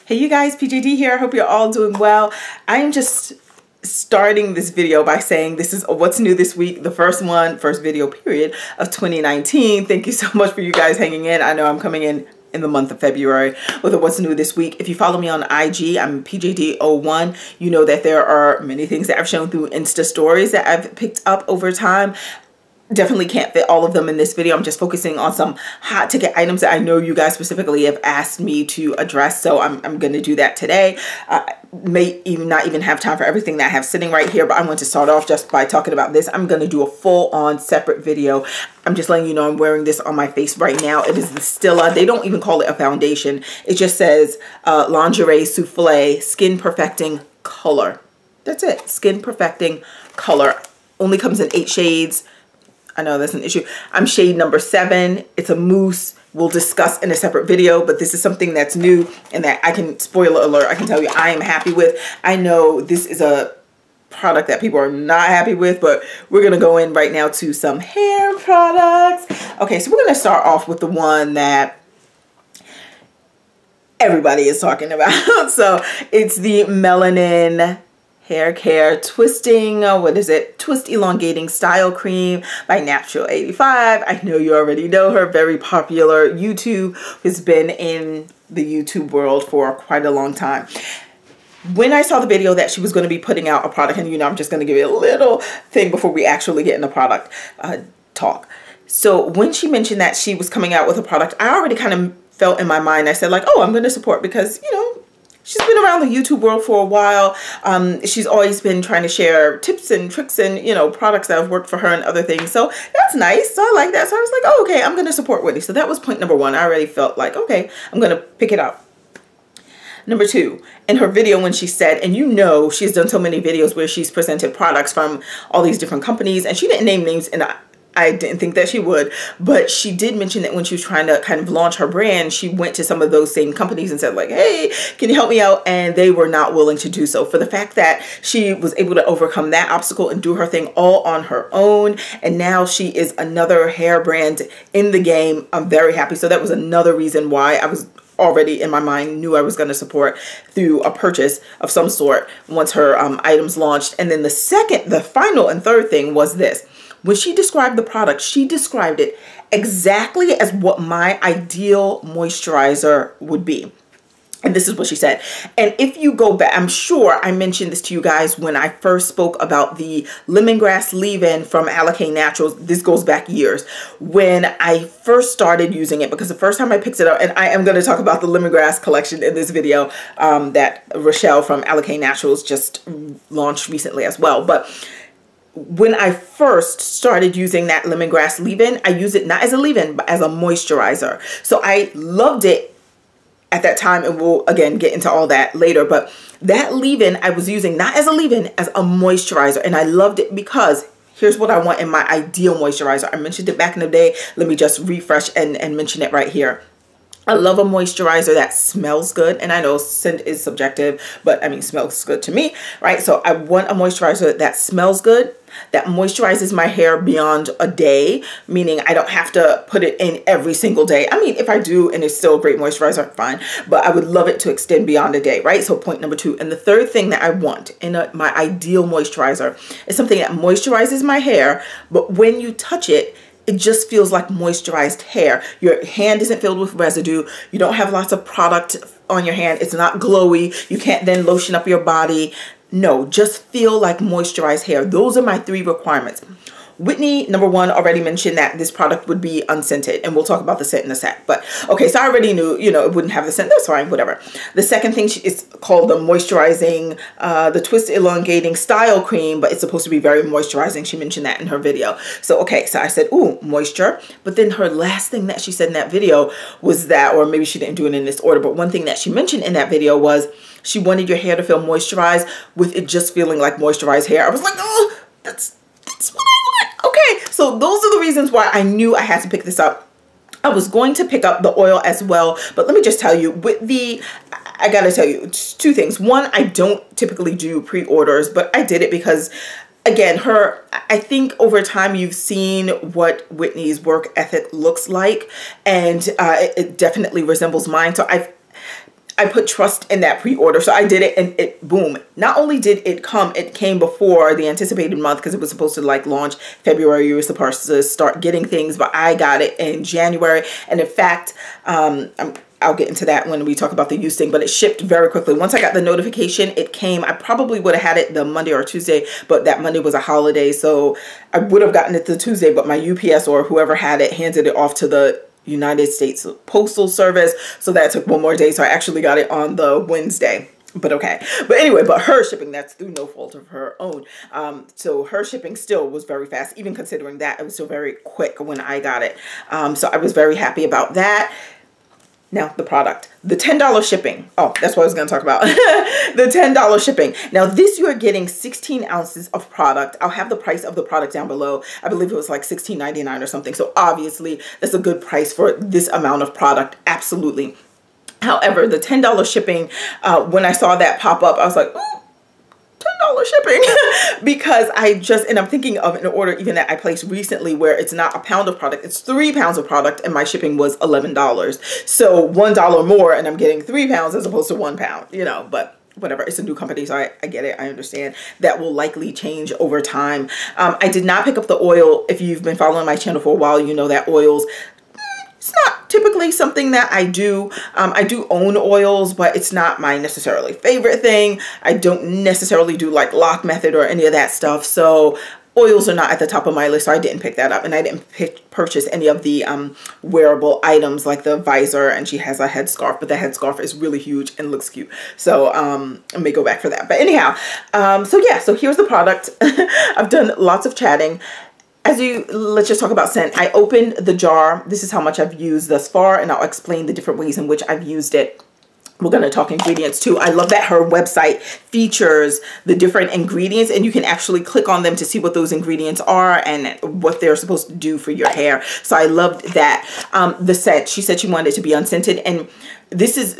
Hey you guys, PJD here. I hope you're all doing well. I am just starting this video by saying this is what's new this week, the first video period of 2019. Thank you so much for you guys hanging in. I know I'm coming in the month of February with a what's new this week. If you follow me on IG, I'm PJD01. You know that there are many things that I've shown through Insta stories that I've picked up over time. Definitely can't fit all of them in this video. I'm just focusing on some hot ticket items that I know you guys specifically have asked me to address. So I'm going to do that today. May not even have time for everything that I have sitting right here, but I'm going to start off just by talking about this. I'm going to do a full-on separate video. I'm just letting you know I'm wearing this on my face right now. It is the Stila. They don't even call it a foundation. It just says Lingerie Souffle Skin Perfecting Color. That's it. Skin Perfecting Color. Only comes in 8 shades. I know that's an issue. I'm shade number 7. It's a mousse. We'll discuss in a separate video, but this is something that's new and that I can, spoiler alert, I can tell you I am happy with. I know this is a product that people are not happy with, but we're going to go in right now to some hair products. Okay, so we're going to start off with the one that everybody is talking about. So it's the Melanin Hair Care Twisting, what is it? Twist Elongating Style Cream by Natural 85. I know you already know her, very popular YouTube, has been in the YouTube world for quite a long time. When I saw the video that she was going to be putting out a product, and you know, I'm just going to give you a little thing before we actually get in the product talk. So when she mentioned that she was coming out with a product, I already kind of felt in my mind, I said like, oh, I'm going to support because, you know, she's been around the YouTube world for a while. She's always been trying to share tips and tricks and, you know, products that have worked for her and other things. So that's nice. So I like that. So I was like, oh, okay, I'm going to support Whitney. So that was point number 1. I already felt like, okay, I'm going to pick it up. Number 2, in her video when she said, and you know, she's done so many videos where she's presented products from all these different companies, and she didn't name names, and I didn't think that she would, but she did mention that when she was trying to kind of launch her brand, she went to some of those same companies and said like, hey, can you help me out? And they were not willing to do so. For the fact that she was able to overcome that obstacle and do her thing all on her own, and now she is another hair brand in the game, I'm very happy. So that was another reason why I was already in my mind knew I was going to support through a purchase of some sort once her items launched. And then the final and third thing was this. When she described the product, she described it exactly as what my ideal moisturizer would be. And this is what she said. And if you go back, I'm sure I mentioned this to you guys when I first spoke about the lemongrass leave-in from Alikay Naturals. This goes back years. When I first started using it, because the first time I picked it up, and I am going to talk about the lemongrass collection in this video that Rochelle from Alikay Naturals just launched recently as well. But when I first started using that lemongrass leave-in, I used it not as a leave-in, but as a moisturizer. So I loved it at that time, and we'll again get into all that later. But that leave-in I was using not as a leave-in, as a moisturizer, and I loved it because here's what I want in my ideal moisturizer. I mentioned it back in the day. Let me just refresh and mention it right here. I love a moisturizer that smells good, and I know scent is subjective, but I mean smells good to me, right? So I want a moisturizer that smells good, that moisturizes my hair beyond a day, meaning I don't have to put it in every single day. I mean, if I do and it's still a great moisturizer, fine, but I would love it to extend beyond a day, right? So point number 2. And the third thing that I want in my ideal moisturizer is something that moisturizes my hair, but when you touch it, it just feels like moisturized hair. Your hand isn't filled with residue. You don't have lots of product on your hand. It's not glowy. You can't then lotion up your body. No, just feel like moisturized hair. Those are my 3 requirements. Whitney, number 1, already mentioned that this product would be unscented, and we'll talk about the scent in a sec. But okay, so I already knew, you know, it wouldn't have the scent. That's fine, whatever. The second thing is called the moisturizing, the Twist Elongating Style Cream, but it's supposed to be very moisturizing. She mentioned that in her video. So okay, so I said, ooh, moisture. But then her last thing that she said in that video was that, or maybe she didn't do it in this order, but one thing that she mentioned in that video was she wanted your hair to feel moisturized with it just feeling like moisturized hair. I was like, oh, that's what I want. Okay, so those are the reasons why I knew I had to pick this up. I was going to pick up the oil as well, but let me just tell you, I gotta tell you 2 things. 1, I don't typically do pre-orders, but I did it because, again, I think over time you've seen what Whitney's work ethic looks like, and it definitely resembles mine. So I put trust in that pre-order. So I did it, and it, boom. Not only did it come, it came before the anticipated month, because it was supposed to like launch February. You were supposed to start getting things, but I got it in January. And in fact, I'll get into that when we talk about the use thing, but it shipped very quickly. Once I got the notification, it came. I probably would have had it the Monday or Tuesday, but that Monday was a holiday. So I would have gotten it the Tuesday, but my UPS or whoever had it handed it off to the United States Postal Service. So that took one more day. So I actually got it on the Wednesday. But okay. But anyway, but her shipping, that's through no fault of her own. So her shipping still was very fast. Even considering that, it was still very quick when I got it. So I was very happy about that. Now, the product, the $10 shipping. Oh, that's what I was going to talk about. The $10 shipping. Now, this you are getting 16 ounces of product. I'll have the price of the product down below. I believe it was like $16.99 or something. So obviously, that's a good price for this amount of product. Absolutely. However, the $10 shipping, when I saw that pop up, I was like, ooh, $10 shipping. Because and I'm thinking of an order even that I placed recently where it's not a pound of product, it's 3 pounds of product, and my shipping was $11. So $1 more, and I'm getting 3 pounds as opposed to 1 pound, you know, but whatever. It's a new company, so I get it. I understand. That will likely change over time. I did not pick up the oil. If you've been following my channel for a while, you know that oils, it's not typically something that I do. I do own oils, but it's not my necessarily favorite thing. I don't necessarily do like lock method or any of that stuff. So oils are not at the top of my list, so I didn't pick that up. And I didn't purchase any of the wearable items like the visor, and she has a headscarf, but the headscarf is really huge and looks cute. So I may go back for that. But anyhow, so yeah, so here's the product. I've done lots of chatting. Let's just talk about scent. I opened the jar. This is how much I've used thus far, and I'll explain the different ways in which I've used it. We're going to talk ingredients too. I love that her website features the different ingredients, and you can actually click on them to see what those ingredients are and what they're supposed to do for your hair. So I loved that. The scent, she said she wanted it to be unscented, and this is...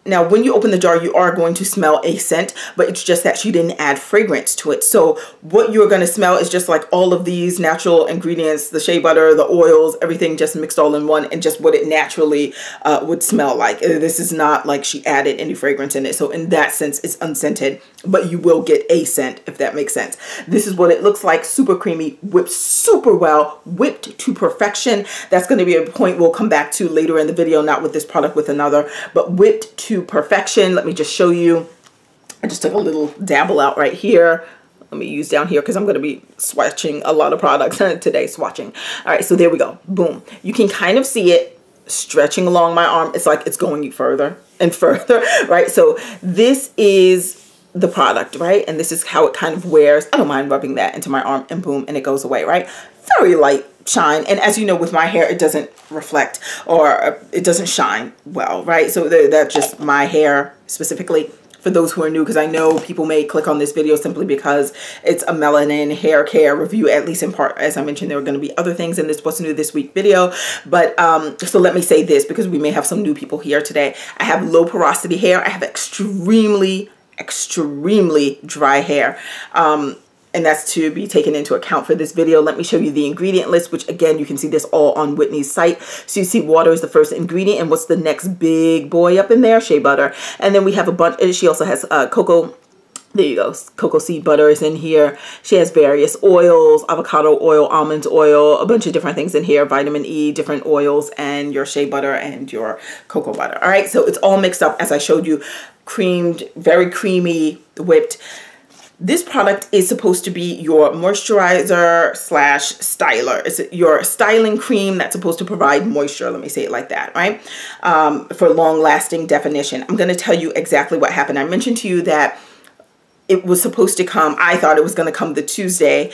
Now, when you open the jar, you are going to smell a scent, but it's just that she didn't add fragrance to it. So what you're going to smell is just like all of these natural ingredients, the shea butter, the oils, everything just mixed all in one, and just what it naturally would smell like. This is not like she added any fragrance in it. So in that sense, it's unscented, but you will get a scent, if that makes sense. This is what it looks like. Super creamy, whipped super well, whipped to perfection. That's going to be a point we'll come back to later in the video, not with this product, with another, but whipped to perfection. Let me just show you. I just took a little dabble out right here. Let me use down here because I'm going to be swatching a lot of products today. Swatching. All right, so there we go. Boom. You can kind of see it stretching along my arm. It's like it's going further and further, right? So this is the product, right? And this is how it kind of wears. I don't mind rubbing that into my arm, and boom, and it goes away, right? Very light shine. And as you know, with my hair, it doesn't reflect, or it doesn't shine well, right? So that's just my hair specifically. For those who are new, because I know people may click on this video simply because it's a Melanin hair care review, at least in part. As I mentioned, there are going to be other things in this What's New This Week video. But so let me say this, because we may have some new people here today. I have low porosity hair. I have extremely dry hair. And that's to be taken into account for this video. Let me show you the ingredient list, which again, you can see this all on Whitney's site. So you see water is the first ingredient, and what's the next big boy up in there? Shea butter. And then we have a bunch, she also has cocoa. There you go. Cocoa seed butter is in here. She has various oils, avocado oil, almond oil, a bunch of different things in here, vitamin E, different oils, and your shea butter and your cocoa butter. All right. So it's all mixed up, as I showed you, creamed, very creamy, whipped. This product is supposed to be your moisturizer slash styler. It's your styling cream that's supposed to provide moisture. Let me say it like that, right? For long lasting definition. I'm going to tell you exactly what happened. I mentioned to you that it was supposed to come. I thought it was going to come the Tuesday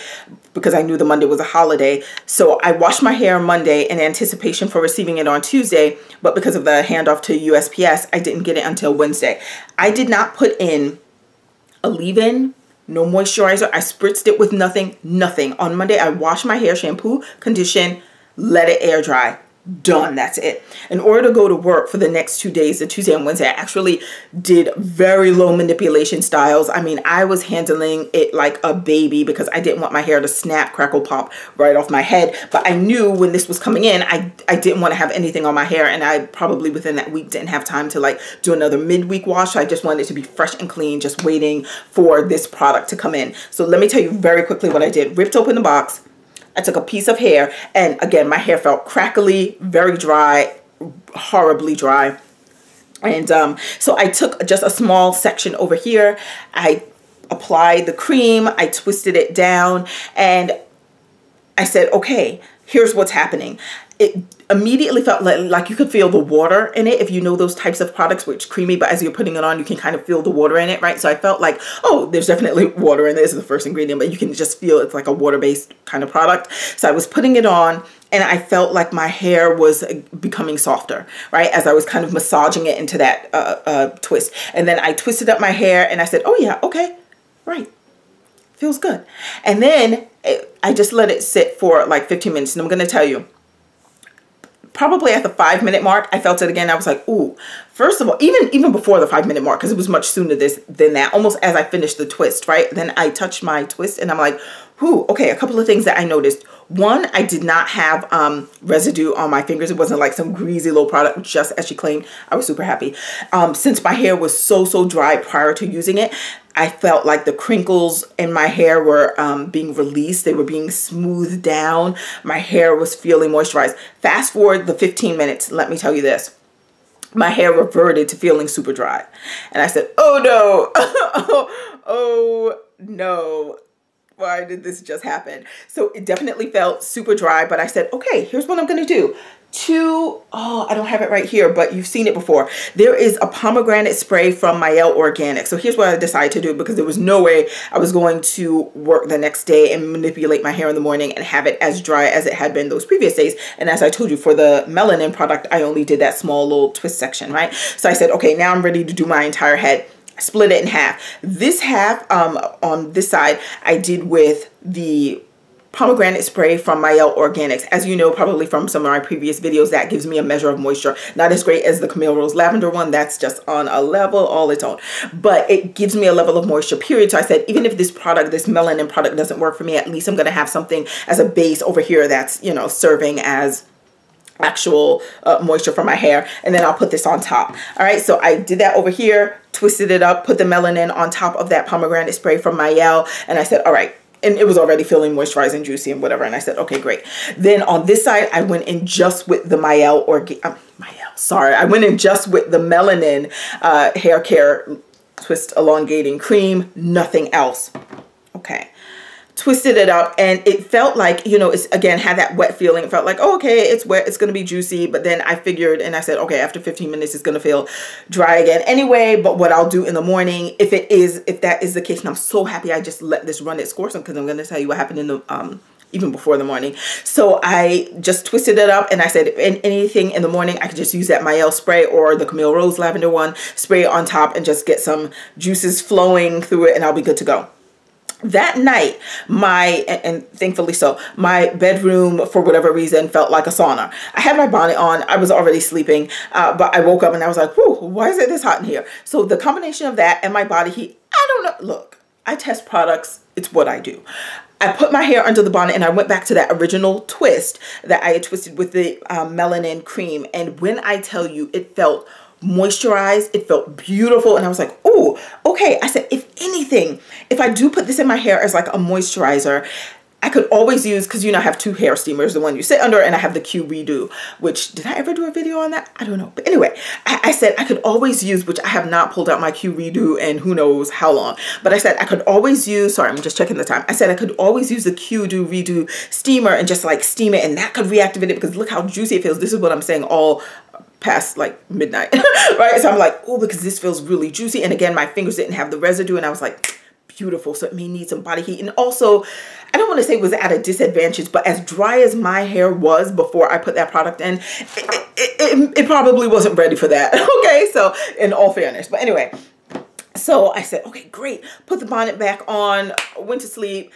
because I knew the Monday was a holiday. So I washed my hair Monday in anticipation for receiving it on Tuesday. But because of the handoff to USPS, I didn't get it until Wednesday. I did not put in a leave-in. No moisturizer. I spritzed it with nothing. On Monday, I washed my hair, shampoo, condition, let it air dry. done. That's it. In order to go to work for the next 2 days, the Tuesday and Wednesday, I actually did very low manipulation styles. I mean, I was handling it like a baby because I didn't want my hair to snap, crackle, pop right off my head. But I knew when this was coming in, I didn't want to have anything on my hair, and I probably within that week didn't have time to like do another midweek wash. So I just wanted it to be fresh and clean, just waiting for this product to come in. So let me tell you very quickly what I did. Ripped open the box. I took a piece of hair, and again, my hair felt crackly, very dry, horribly dry. And so I took just a small section over here. I applied the cream, I twisted it down, and I said, okay, here's what's happening. It immediately felt like you could feel the water in it. If you know those types of products, which creamy, but as you're putting it on, you can kind of feel the water in it, right? So I felt like, oh, there's definitely water in this. This is the first ingredient, but you can just feel it's like a water-based kind of product. So I was putting it on, and I felt like my hair was becoming softer, right? As I was kind of massaging it into that twist. And then I twisted up my hair, and I said, oh yeah, okay, right. Feels good. And then I just let it sit for like 15 minutes. And I'm going to tell you, probably at the 5-minute mark, I felt it again. I was like, ooh, first of all, even before the 5-minute mark, because it was much sooner than that, almost as I finished the twist, right? Then I touched my twist, and I'm like, ooh, okay, a couple of things that I noticed. One, I did not have residue on my fingers. It wasn't like some greasy little product, just as she claimed. I was super happy. Since my hair was so dry prior to using it, I felt like the crinkles in my hair were being released. They were being smoothed down. My hair was feeling moisturized. Fast forward the 15 minutes. Let me tell you this. My hair reverted to feeling super dry. And I said, oh no, oh no. Why did this just happen? So it definitely felt super dry, but I said, okay, here's what I'm going to do. I don't have it right here, but you've seen it before. There is a pomegranate spray from Mielle Organic. So here's what I decided to do, because there was no way I was going to work the next day and manipulate my hair in the morning and have it as dry as it had been those previous days. And as I told you, for the Melanin product, I only did that small little twist section, right? So I said, okay, now I'm ready to do my entire head. Split it in half. This half on this side I did with the pomegranate spray from Mielle Organics. As you know, probably from some of my previous videos, that gives me a measure of moisture. Not as great as the Camille Rose Lavender one. That's just on a level all its own. But it gives me a level of moisture, period. So I said, even if this product, this Melanin product doesn't work for me, at least I'm going to have something as a base over here that's, you know, serving as actual moisture for my hair. And then I'll put this on top. All right, so I did that over here, twisted it up, put the Melanin on top of that pomegranate spray from Mielle, and I said, all right. And it was already feeling moisturized and juicy and whatever. And I said, okay, great. Then on this side, I went in just with the I went in just with the Melanin hair care twist elongating cream, nothing else. Okay. Twisted it up, and it felt like, you know, it's again had that wet feeling. It felt like, oh, okay, it's wet, it's going to be juicy. But then I figured, and I said, okay, after 15 minutes, it's going to feel dry again anyway. But what I'll do in the morning, if that is the case, and I'm so happy I just let this run its course, because I'm going to tell you what happened in the even before the morning. So I just twisted it up, and I said, if anything in the morning, I could just use that Mielle spray or the Camille Rose Lavender one, spray it on top, and just get some juices flowing through it, and I'll be good to go. That night, and thankfully so, my bedroom, for whatever reason, felt like a sauna. I had my bonnet on. I was already sleeping, but I woke up and I was like, whew, why is it this hot in here? So the combination of that and my body heat, I don't know. Look, I test products. It's what I do. I put my hair under the bonnet, and I went back to that original twist that I had twisted with the Melanin cream. And when I tell you, it felt moisturized, it felt beautiful, and I was like, oh, okay. I said, if anything, if I do put this in my hair as like a moisturizer, I could always use, because you know I have 2 hair steamers, the one you sit under, and I have the Q Redo, which, did I ever do a video on that? I don't know. But anyway, I said I could always use, which I have not pulled out my Q Redo in who knows how long, but I said I could always use, sorry, I'm just checking the time. I said I could always use the Q Redo steamer and just like steam it, and that could reactivate it, because look how juicy it feels. This is what I'm saying all past like midnight, right? So I'm like, oh, because this feels really juicy. And again, my fingers didn't have the residue, and I was like, beautiful. So it may need some body heat. And also, I don't want to say it was at a disadvantage, but as dry as my hair was before I put that product in, it probably wasn't ready for that. Okay, so in all fairness, but anyway, so I said, okay, great. Put the bonnet back on, went to sleep.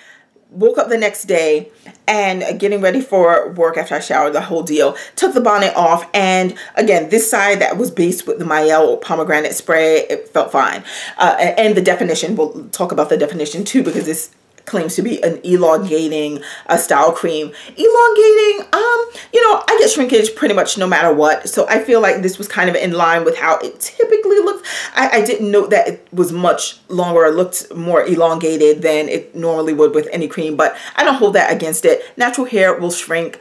woke up the next day and getting ready for work after I showered, the whole deal. Took the bonnet off, and again, this side that was based with the Mael pomegranate spray, it felt fine. And the definition, we'll talk about the definition too, because this claims to be an elongating style cream. Elongating, you know, I get shrinkage pretty much no matter what, so I feel like this was kind of in line with how it typically looks. I didn't note that it was much longer or looked more elongated than it normally would with any cream, but I don't hold that against it. Natural hair will shrink.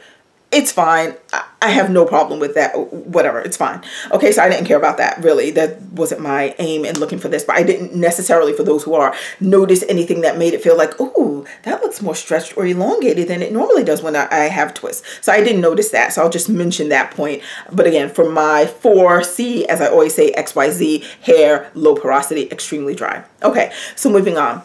It's fine. I have no problem with that. Whatever, it's fine. Okay, so I didn't care about that, really. That wasn't my aim in looking for this, but I didn't necessarily, for those who are, notice anything that made it feel like, ooh, that looks more stretched or elongated than it normally does when I have twists. So I didn't notice that, so I'll just mention that point. But again, for my 4C, as I always say, XYZ, hair, low porosity, extremely dry. Okay, so moving on.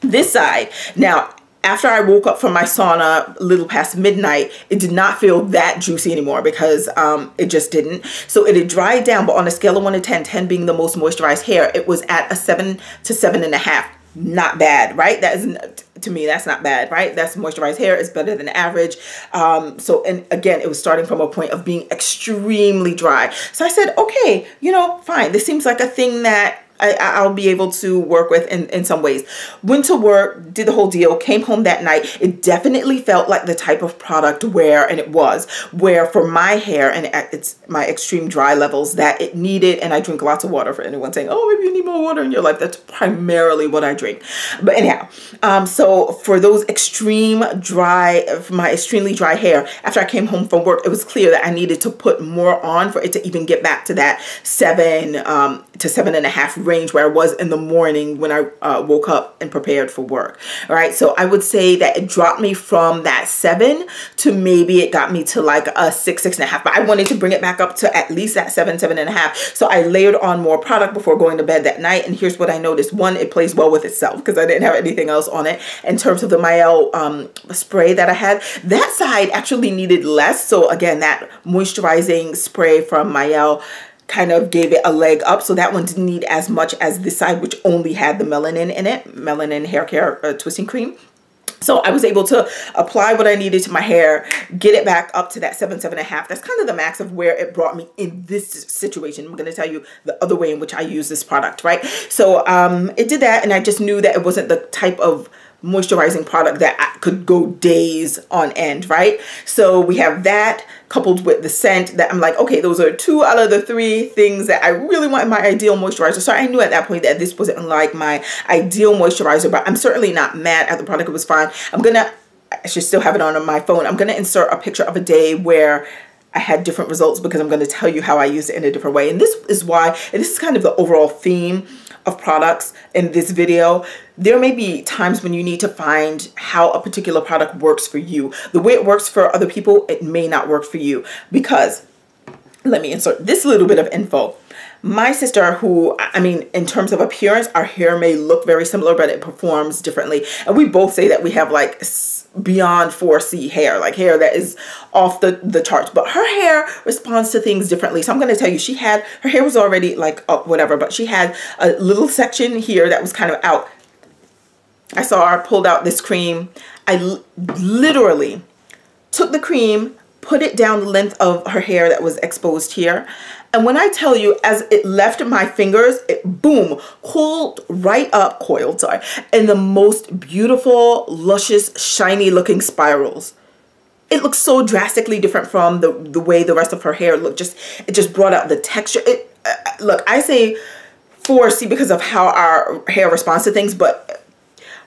This side, now, after I woke up from my sauna a little past midnight, it did not feel that juicy anymore because it just didn't. So it had dried down, but on a scale of 1 to 10, 10 being the most moisturized hair, it was at a 7 to 7.5. Not bad, right? That is, to me, that's not bad, right? That's moisturized hair. It's better than average. So, and again, it was starting from a point of being extremely dry. So I said, okay, you know, fine. This seems like a thing that I'll be able to work with in some ways. Went to work, did the whole deal, came home that night. It definitely felt like the type of product where, and it was, where for my hair and it's my extreme dry levels that it needed, and I drink lots of water, for anyone saying, oh, maybe you need more water in your life. That's primarily what I drink. But anyhow, so for those extreme dry, for my extremely dry hair, after I came home from work, it was clear that I needed to put more on for it to even get back to that 7 to 7.5 range where I was in the morning when I woke up and prepared for work. All right, so I would say that it dropped me from that 7 to maybe it got me to like a 6, 6.5, but I wanted to bring it back up to at least that 7, 7.5. So I layered on more product before going to bed that night, and here's what I noticed. One, it plays well with itself because I didn't have anything else on it. In terms of the Mael spray that I had, that side actually needed less. So again, that moisturizing spray from Mael kind of gave it a leg up, so that one didn't need as much as this side, which only had the Melanin in it, Melanin hair care twisting cream. So I was able to apply what I needed to my hair, get it back up to that 7, 7.5. That's kind of the max of where it brought me in this situation. I'm going to tell you the other way in which I use this product, right? So it did that, and I just knew that it wasn't the type of moisturizing product that I could go days on end, right? So we have that coupled with the scent that I'm like, okay, those are 2 out of the 3 things that I really want in my ideal moisturizer. So I knew at that point that this wasn't like my ideal moisturizer, but I'm certainly not mad at the product. It was fine. I should still have it on my phone. I'm gonna insert a picture of a day where I had different results because I'm going to tell you how I use it in a different way. And this is why, and this is kind of the overall theme of products in this video. There may be times when you need to find how a particular product works for you. The way it works for other people, it may not work for you, because let me insert this little bit of info. My sister, who, I mean, in terms of appearance, our hair may look very similar, but it performs differently. And we both say that we have like beyond 4C hair, like hair that is off the charts, but her hair responds to things differently. So I'm going to tell you, her hair was already like up, whatever, but she had a little section here that was kind of out. I saw her, pulled out this cream. I literally took the cream, put it down the length of her hair that was exposed here. And when I tell you, as it left my fingers, it boom, coiled in the most beautiful, luscious, shiny looking spirals. It looks so drastically different from the way the rest of her hair looked. It just brought out the texture. Look, I say 4C because of how our hair responds to things, but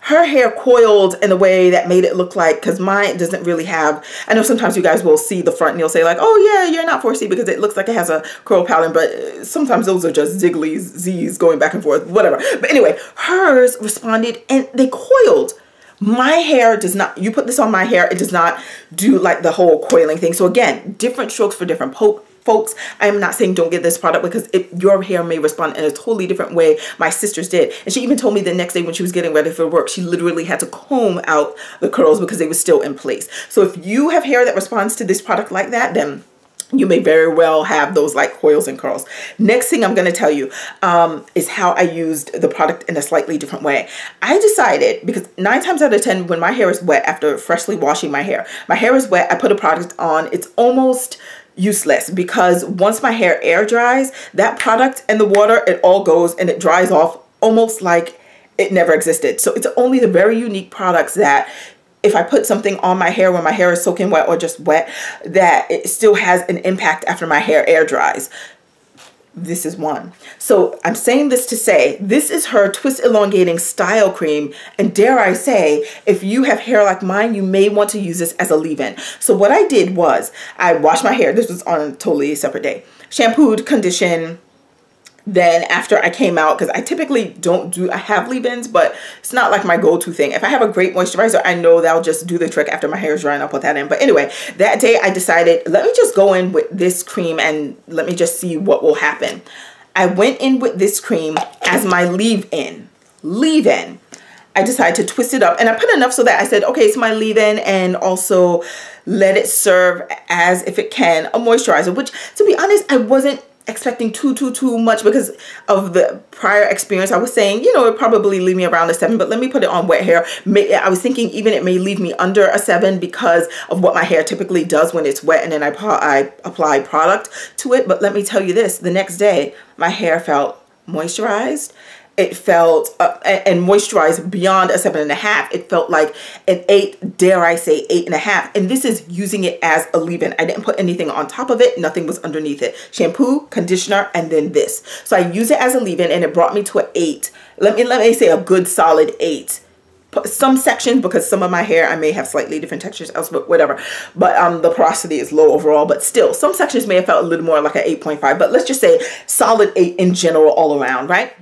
her hair coiled in a way that made it look like, because mine doesn't really have, I know sometimes you guys will see the front and you'll say like, oh yeah, you're not 4C because it looks like it has a curl pattern, but sometimes those are just ziggly Z's going back and forth, whatever. But anyway, hers responded and they coiled. My hair does not, you put this on my hair, it does not do like the whole coiling thing. So again, different strokes for different folks. I am not saying don't get this product because your hair may respond in a totally different way. My sister's did. And she even told me the next day when she was getting ready for work, she literally had to comb out the curls because they were still in place. So if you have hair that responds to this product like that, then you may very well have those like coils and curls. Next thing I'm going to tell you is how I used the product in a slightly different way. I decided, because 9 times out of 10, when my hair is wet after freshly washing my hair is wet, I put a product on, it's almost useless, because once my hair air dries, that product and the water, it all goes and it dries off almost like it never existed. So it's only the very unique products that if I put something on my hair when my hair is soaking wet or just wet, that it still has an impact after my hair air dries. This is one. So I'm saying this to say, this is her Twist Elongating Style Cream. And dare I say, if you have hair like mine, you may want to use this as a leave-in. So what I did was I washed my hair. This was on a totally separate day. Shampooed, conditioned. Then after I came out, because I typically I have leave-ins, but it's not like my go-to thing. If I have a great moisturizer, I know that'll just do the trick. After my hair is dry, and I'll put that in. But anyway, that day I decided, let me just go in with this cream and let me just see what will happen. I went in with this cream as my leave-in. Leave-in. I decided to twist it up, and I put enough so that I said, okay, it's my leave-in, and also let it serve as, if it can, a moisturizer, which, to be honest, I wasn't expecting too much because of the prior experience. I was saying, you know, it probably leave me around a 7, but let me put it on wet hair. I was thinking even it may leave me under a 7 because of what my hair typically does when it's wet, and then I apply product to it. But let me tell you this, the next day my hair felt moisturized. It felt and moisturized beyond a 7.5. It felt like an 8, dare I say 8.5. And this is using it as a leave-in. I didn't put anything on top of it. Nothing was underneath it. Shampoo, conditioner, and then this. So I use it as a leave-in, and it brought me to an 8. Let me say a good solid 8. Some sections, because some of my hair, I may have slightly different textures else, but whatever. But the porosity is low overall, but still some sections may have felt a little more like an 8.5. But let's just say solid 8 in general all around, right?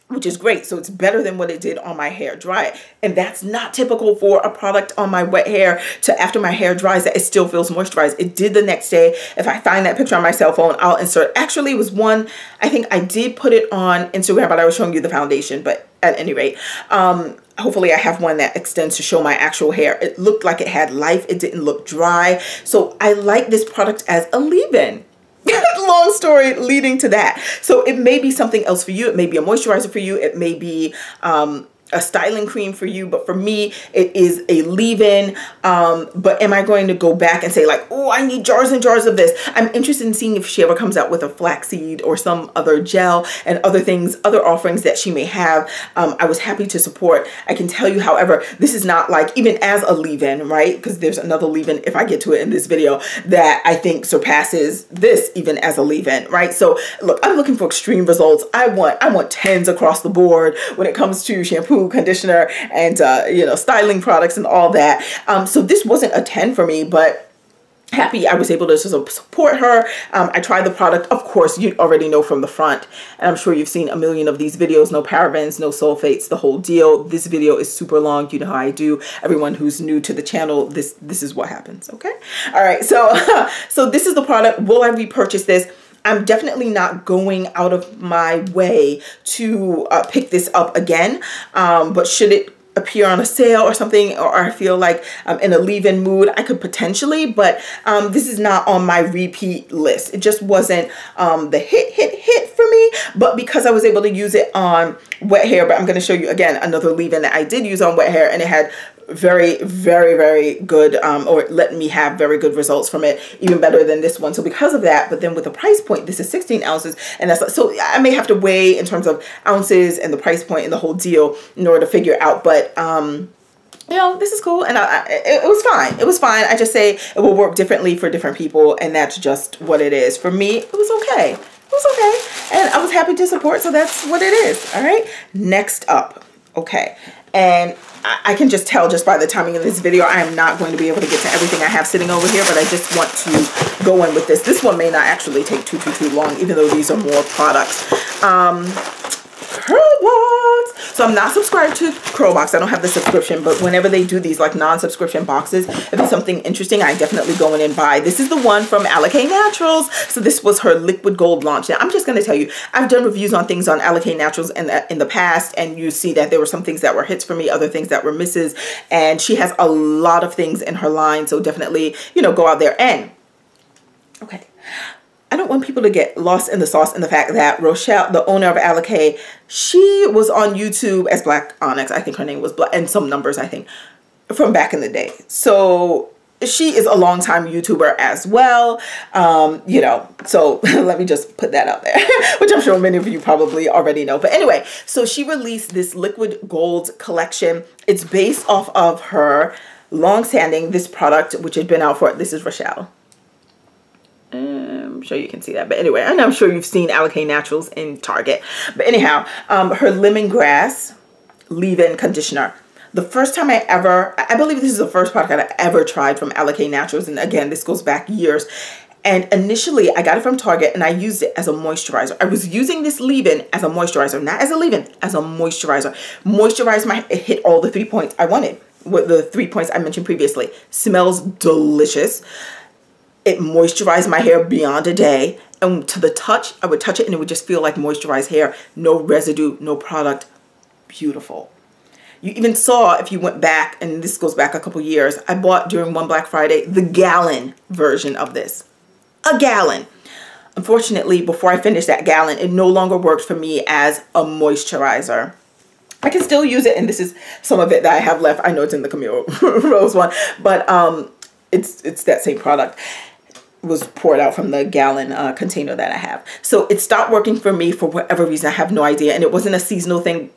Which is great. So it's better than what it did on my hair dry. And that's not typical for a product on my wet hair to after my hair dries that it still feels moisturized. It did the next day. If I find that picture on my cell phone, I'll insert. Actually, it was one, I think I did put it on Instagram, but I was showing you the foundation. But at any rate, hopefully I have one that extends to show my actual hair. It looked like it had life. It didn't look dry. So I like this product as a leave-in. Long story leading to that. So it may be something else for you. It may be a moisturizer for you. It may be a styling cream for you. But for me, it is a leave-in. But am I going to go back and say like, oh, I need jars and jars of this? I'm interested in seeing if she ever comes out with a flaxseed or some other gel and other things, other offerings that she may have. I was happy to support. I can tell you, however, this is not like, even as a leave-in, right? Because there's another leave-in, if I get to it in this video, that I think surpasses this even as a leave-in, right? So look, I'm looking for extreme results. I want 10s across the board when it comes to shampoo, conditioner, and you know, styling products and all that. So this wasn't a 10 for me, but happy I was able to support her. I tried the product. Of course, you already know from the front, and I'm sure you've seen a million of these videos. No parabens, no sulfates, the whole deal. This video is super long. You know how I do. Everyone who's new to the channel, this is what happens. Okay. All right. So so this is the product. Will I repurchase this? I'm definitely not going out of my way to pick this up again. But should it appear on a sale or something, or I feel like I'm in a leave-in mood, I could potentially, but this is not on my repeat list. It just wasn't the hit for me, but because I was able to use it on wet hair, but I'm going to show you again another leave-in that I did use on wet hair, and it had very good or let me have very good results from it, even better than this one. So because of that, but then with the price point, this is 16 ounces, and that's so I may have to weigh in terms of ounces and the price point and the whole deal in order to figure out, but you know, this is cool, and it was fine. It was fine. I just say it will work differently for different people, and that's just what it is. For me, it was okay. It was okay, and I was happy to support, so that's what it is. All right, next up. Okay, and I can just tell just by the timing of this video, I am not going to be able to get to everything I have sitting over here, but I just want to go in with this. This one may not actually take too long, even though these are more products. Curlbox. So I'm not subscribed to Curlbox. I don't have the subscription, but whenever they do these like non-subscription boxes, if it's something interesting, I definitely go in and buy. This is the one from Alikay Naturals. So this was her liquid gold launch. Now I'm just going to tell you, I've done reviews on things on Alikay Naturals in the past, and you see that there were some things that were hits for me, other things that were misses, and she has a lot of things in her line. So definitely, you know, go out there and okay. I don't want people to get lost in the sauce in the fact that Rochelle, the owner of Alikay, she was on YouTube as Black Onyx. I think her name was Black, and some numbers, I think, from back in the day. So she is a longtime YouTuber as well. You know, so let me just put that out there, which I'm sure many of you probably already know. But anyway, so she released this liquid gold collection. It's based off of her long-standing, this product, which had been out for, this is Rochelle. I'm sure you can see that, but anyway, and I'm sure you've seen Alikay Naturals in Target. But anyhow, her lemongrass leave-in conditioner. The first time I believe this is the first product I ever tried from Alikay Naturals, and again, this goes back years. And initially, I got it from Target, and I used it as a moisturizer. I was using this leave-in as a moisturizer, not as a leave-in, as a moisturizer. Moisturize my, it hit all the 3 points I wanted, with the 3 points I mentioned previously. Smells delicious. It moisturized my hair beyond a day. And to the touch, I would touch it and it would just feel like moisturized hair. No residue, no product. Beautiful. You even saw, if you went back, and this goes back a couple years, I bought during one Black Friday, the gallon version of this. A gallon. Unfortunately, before I finished that gallon, it no longer worked for me as a moisturizer. I can still use it, and this is some of it that I have left. I know it's in the Camille Rose one, but it's that same product. Was poured out from the gallon container that I have. So it stopped working for me for whatever reason. I have no idea. And it wasn't a seasonal thing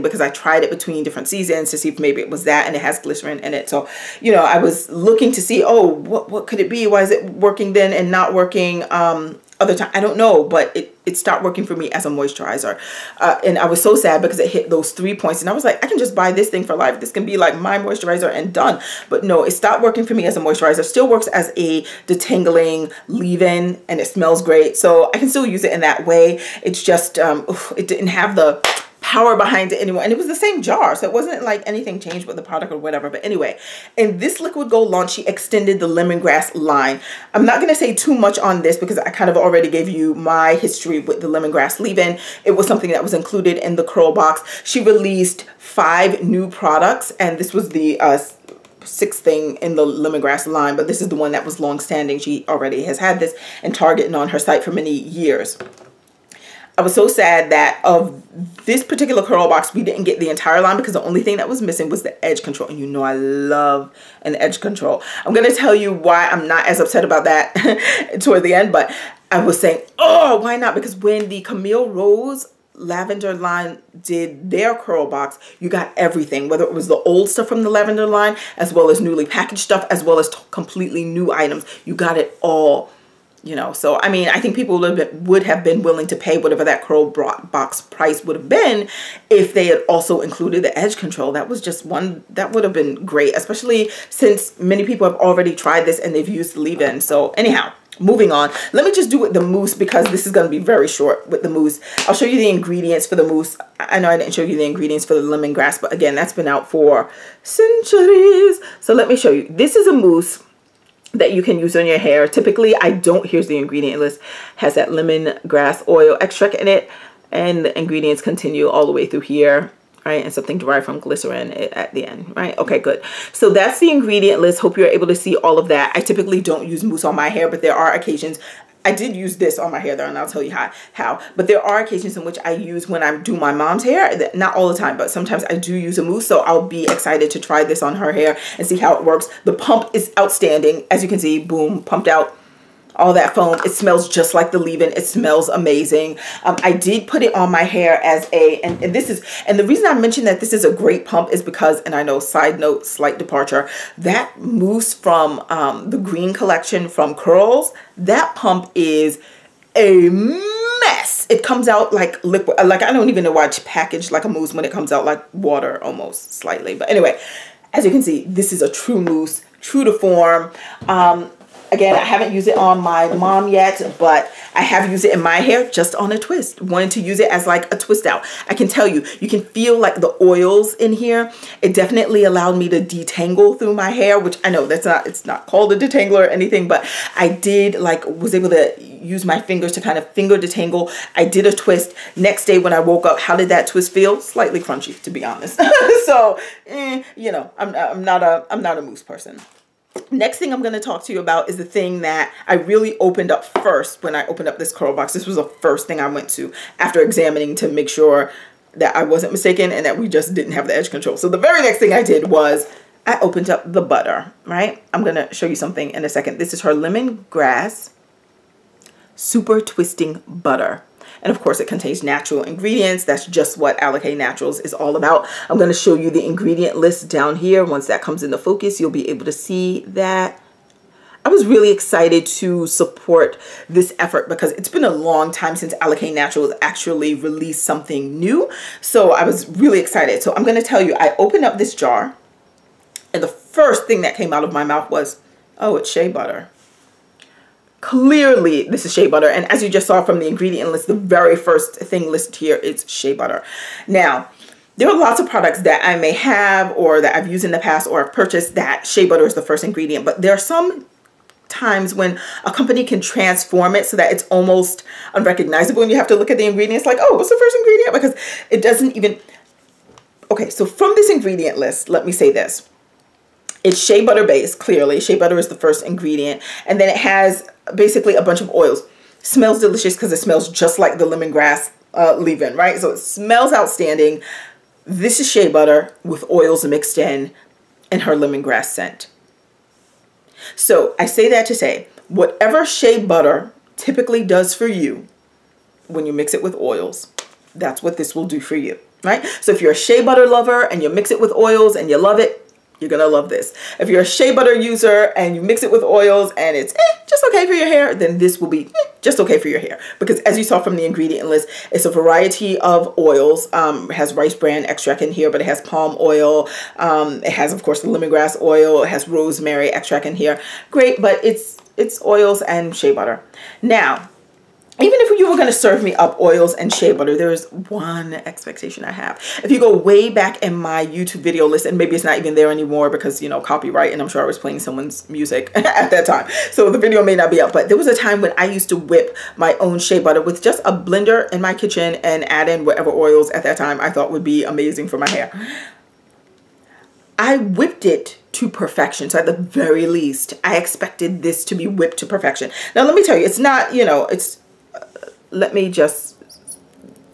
because I tried it between different seasons to see if maybe it was that, and it has glycerin in it. So, you know, I was looking to see, oh, what could it be? Why is it working then and not working other time? I don't know, but it stopped working for me as a moisturizer. And I was so sad because it hit those 3 points. And I was like, I can just buy this thing for life. This can be like my moisturizer and done. But no, it stopped working for me as a moisturizer. Still works as a detangling leave-in, and it smells great. So I can still use it in that way. It's just, it didn't have the power behind it anymore, and it was the same jar, so it wasn't like anything changed with the product or whatever. But anyway, in this liquid gold launch, she extended the lemongrass line. I'm not going to say too much on this because I kind of already gave you my history with the lemongrass leave-in. It was something that was included in the curl box. She released 5 new products, and this was the 6th thing in the lemongrass line, but this is the one that was long-standing. She already has had this in Target and on her site for many years. I was so sad that of this particular curl box, we didn't get the entire line because the only thing that was missing was the edge control. And you know I love an edge control. I'm going to tell you why I'm not as upset about that toward the end, but I was saying, oh, why not? Because when the Camille Rose Lavender line did their curl box, you got everything, whether it was the old stuff from the Lavender line, as well as newly packaged stuff, as well as completely new items. You got it all. You know, so I mean, I think people would have been willing to pay whatever that curl box price would have been if they had also included the edge control. That was just one that would have been great, especially since many people have already tried this and they've used the leave-in. So anyhow, moving on. Let me just do with the mousse because this is going to be very short with the mousse. I'll show you the ingredients for the mousse. I know I didn't show you the ingredients for the lemongrass, but again, that's been out for centuries. So let me show you. This is a mousse that you can use on your hair. Typically, I don't, here's the ingredient list, has that lemongrass oil extract in it, and the ingredients continue all the way through here, right? And something derived from glycerin at the end, right? Okay, good. So that's the ingredient list. Hope you're able to see all of that. I typically don't use mousse on my hair, but there are occasions. I did use this on my hair though, and I'll tell you how. But there are occasions in which I use when I do my mom's hair. Not all the time, but sometimes I do use a mousse. So I'll be excited to try this on her hair and see how it works. The pump is outstanding. As you can see, boom, pumped out all that foam. It smells just like the leave-in. It smells amazing. I did put it on my hair as a, and the reason I mentioned that this is a great pump is because, and I know, side note, slight departure, that mousse from the green collection from Curls, that pump is a mess. It comes out like liquid, like I don't even know why it's packaged like a mousse when it comes out like water almost slightly. But anyway, as you can see, this is a true mousse, true to form. Again, I haven't used it on my mom yet, but I have used it in my hair just on a twist. Wanted to use it as like a twist out. I can tell you, you can feel like the oils in here. It definitely allowed me to detangle through my hair, which I know it's not called a detangler or anything, but I did was able to use my fingers to kind of finger detangle. I did a twist. Next day when I woke up, how did that twist feel? Slightly crunchy, to be honest. So, you know, I'm not a mousse person. Next thing I'm going to talk to you about is the thing that I really opened up first when I opened up this curl box. This was the first thing I went to after examining to make sure that I wasn't mistaken and that we just didn't have the edge control. So the very next thing I did was I opened up the butter, right? I'm going to show you something in a second. This is her lemongrass super twisting butter. And of course it contains natural ingredients. That's just what Alikay Naturals is all about. I'm going to show you the ingredient list down here. Once that comes into focus, you'll be able to see that. I was really excited to support this effort because it's been a long time since Alikay Naturals actually released something new. So I was really excited. So I'm going to tell you, I opened up this jar and the first thing that came out of my mouth was, oh, it's shea butter. Clearly, this is shea butter. And as you just saw from the ingredient list, the very first thing listed here is shea butter. Now, there are lots of products that I may have or that I've used in the past or I've purchased that shea butter is the first ingredient. But there are some times when a company can transform it so that it's almost unrecognizable and you have to look at the ingredients like, oh, what's the first ingredient? Because it doesn't even... Okay, so from this ingredient list, let me say this. It's shea butter based, clearly. Shea butter is the first ingredient. And then it has basically a bunch of oils. Smells delicious because it smells just like the lemongrass leave-in, right? So it smells outstanding. This is shea butter with oils mixed in and her lemongrass scent. So I say that to say, whatever shea butter typically does for you when you mix it with oils, that's what this will do for you, right? So if you're a shea butter lover and you mix it with oils and you love it, you're going to love this. If you're a shea butter user and you mix it with oils and it's just okay for your hair, then this will be just okay for your hair. Because as you saw from the ingredient list, it's a variety of oils. It has rice bran extract in here, but it has palm oil. It has, of course, the lemongrass oil. It has rosemary extract in here. Great, but it's oils and shea butter. Now, even if you were going to serve me up oils and shea butter, there's one expectation I have. If you go way back in my YouTube video list, and maybe it's not even there anymore because, you know, copyright, and I'm sure I was playing someone's music at that time. So the video may not be up, but there was a time when I used to whip my own shea butter with just a blender in my kitchen and add in whatever oils at that time I thought would be amazing for my hair. I whipped it to perfection. So at the very least, I expected this to be whipped to perfection. Now, let me tell you, it's not, you know, it's... Let me just,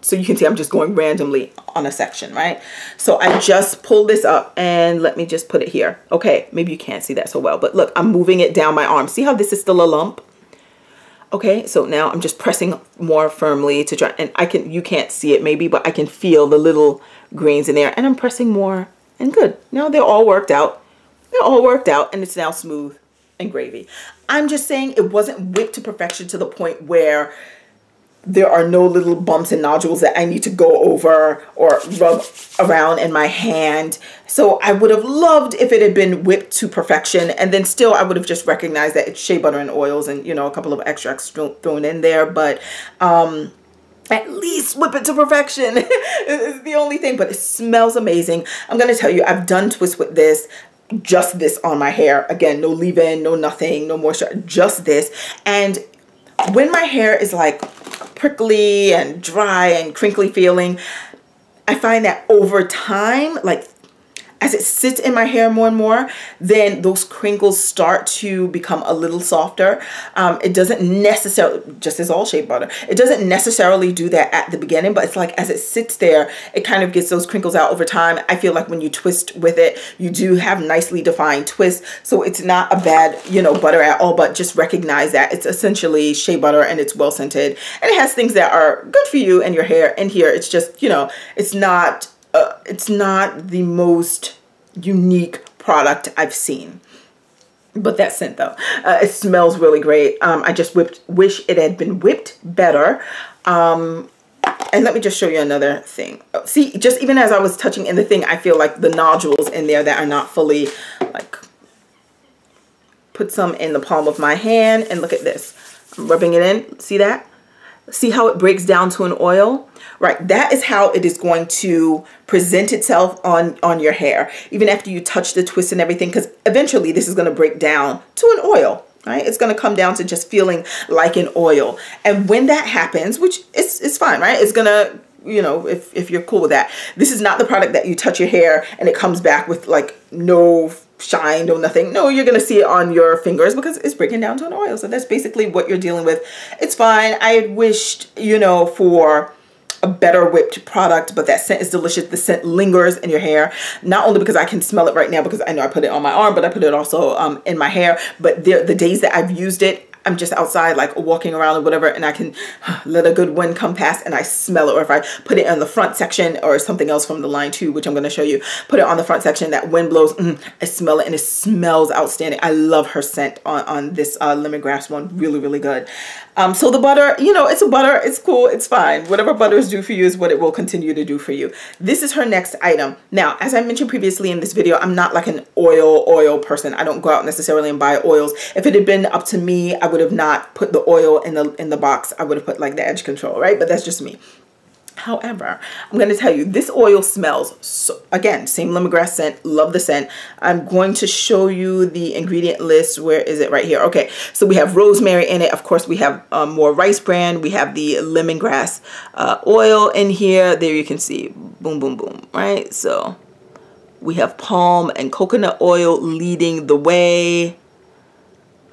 so you can see I'm just going randomly on a section, right? So I just pulled this up and let me just put it here. Okay, maybe you can't see that so well, but look, I'm moving it down my arm. See how this is still a lump? Okay, so now I'm just pressing more firmly to try, and you can't see it maybe, but I can feel the little grains in there, and I'm pressing more, and good. Now they're all worked out. They're all worked out, and it's now smooth and gravy. I'm just saying it wasn't whipped to perfection to the point where there are no little bumps and nodules that I need to go over or rub around in my hand. So I would have loved if it had been whipped to perfection, and then still I would have just recognized that it's shea butter and oils and, you know, a couple of extracts thrown in there. But at least whip it to perfection is the only thing. But it smells amazing. I'm going to tell you, I've done twists with this. Just this on my hair. Again, no leave-in, no nothing, no moisture, just this. And when my hair is like prickly and dry and crinkly feeling, I find that over time, like as it sits in my hair more and more, then those crinkles start to become a little softer. It doesn't necessarily, just as all shea butter, it doesn't necessarily do that at the beginning, but it's like as it sits there, it kind of gets those crinkles out over time. I feel like when you twist with it, you do have nicely defined twists. So it's not a bad, you know, butter at all, but just recognize that it's essentially shea butter and it's well scented. And it has things that are good for you and your hair. And here it's just, you know, it's not the most unique product I've seen, but that scent though, it smells really great. I just wish it had been whipped better. And let me just show you another thing. See, just even as I was touching in the thing, I feel like the nodules in there that are not fully, like, put some in the palm of my hand, and look at this. I'm rubbing it in. See that? See how it breaks down to an oil? Right, that is how it is going to present itself on your hair, even after you touch the twist and everything, because eventually this is going to break down to an oil, right? It's going to come down to just feeling like an oil. And when that happens, which is fine, right? It's going to you know, if you're cool with that. This is not the product that you touch your hair and it comes back with like no shine, no nothing. No, you're gonna see it on your fingers because it's breaking down to an oil. So that's basically what you're dealing with. It's fine. I had wished, you know, for a better whipped product, but that scent is delicious. The scent lingers in your hair, not only because I can smell it right now because I know I put it on my arm, but I put it also in my hair. But the days that I've used it, I'm just outside like walking around or whatever, and I can let a good wind come past and I smell it. Or if I put it on the front section or something else from the line too, which I'm going to show you, put it on the front section, that wind blows, I smell it and it smells outstanding. I love her scent on this lemongrass one. Really, really good. So the butter, you know, it's a butter. It's cool. It's fine. Whatever butters do for you is what it will continue to do for you. This is her next item. Now, as I mentioned previously in this video, I'm not like an oil person. I don't go out necessarily and buy oils. If it had been up to me, I would have not put the oil in the box. I would have put like the edge control, right? But that's just me. However, I'm going to tell you, this oil smells, so, again, same lemongrass scent, love the scent. I'm going to show you the ingredient list. Where is it? Right here. Okay, so we have rosemary in it. Of course, we have more rice bran. We have the lemongrass oil in here. There you can see, boom, boom, boom, right? So we have palm and coconut oil leading the way.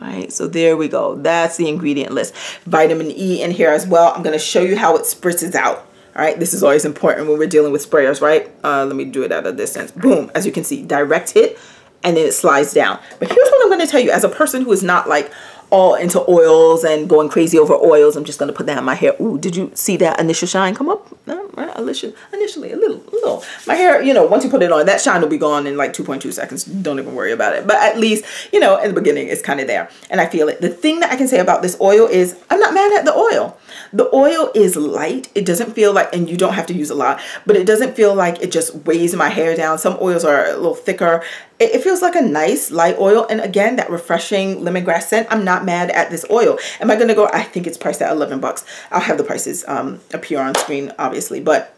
Right, so there we go. That's the ingredient list. Vitamin E in here as well. I'm going to show you how it spritzes out. All right, this is always important when we're dealing with sprayers, right? Let me do it at a distance. Boom, as you can see, direct hit, and then it slides down. But here's what I'm going to tell you. As a person who is not like all into oils and going crazy over oils, I'm just going to put that in my hair. Ooh, did you see that initial shine come up? No, right? Initially, a little. My hair, you know, once you put it on, that shine will be gone in like 2.2 seconds. Don't even worry about it. But at least, you know, in the beginning, it's kind of there. And I feel it. The thing that I can say about this oil is I'm not mad at the oil. The oil is light. It doesn't feel like, and you don't have to use a lot, but it doesn't feel like it just weighs my hair down. Some oils are a little thicker. It feels like a nice light oil. And again, that refreshing lemongrass scent. I'm not mad at this oil. Am I going to go? I think it's priced at 11 bucks. I'll have the prices appear on screen, obviously, but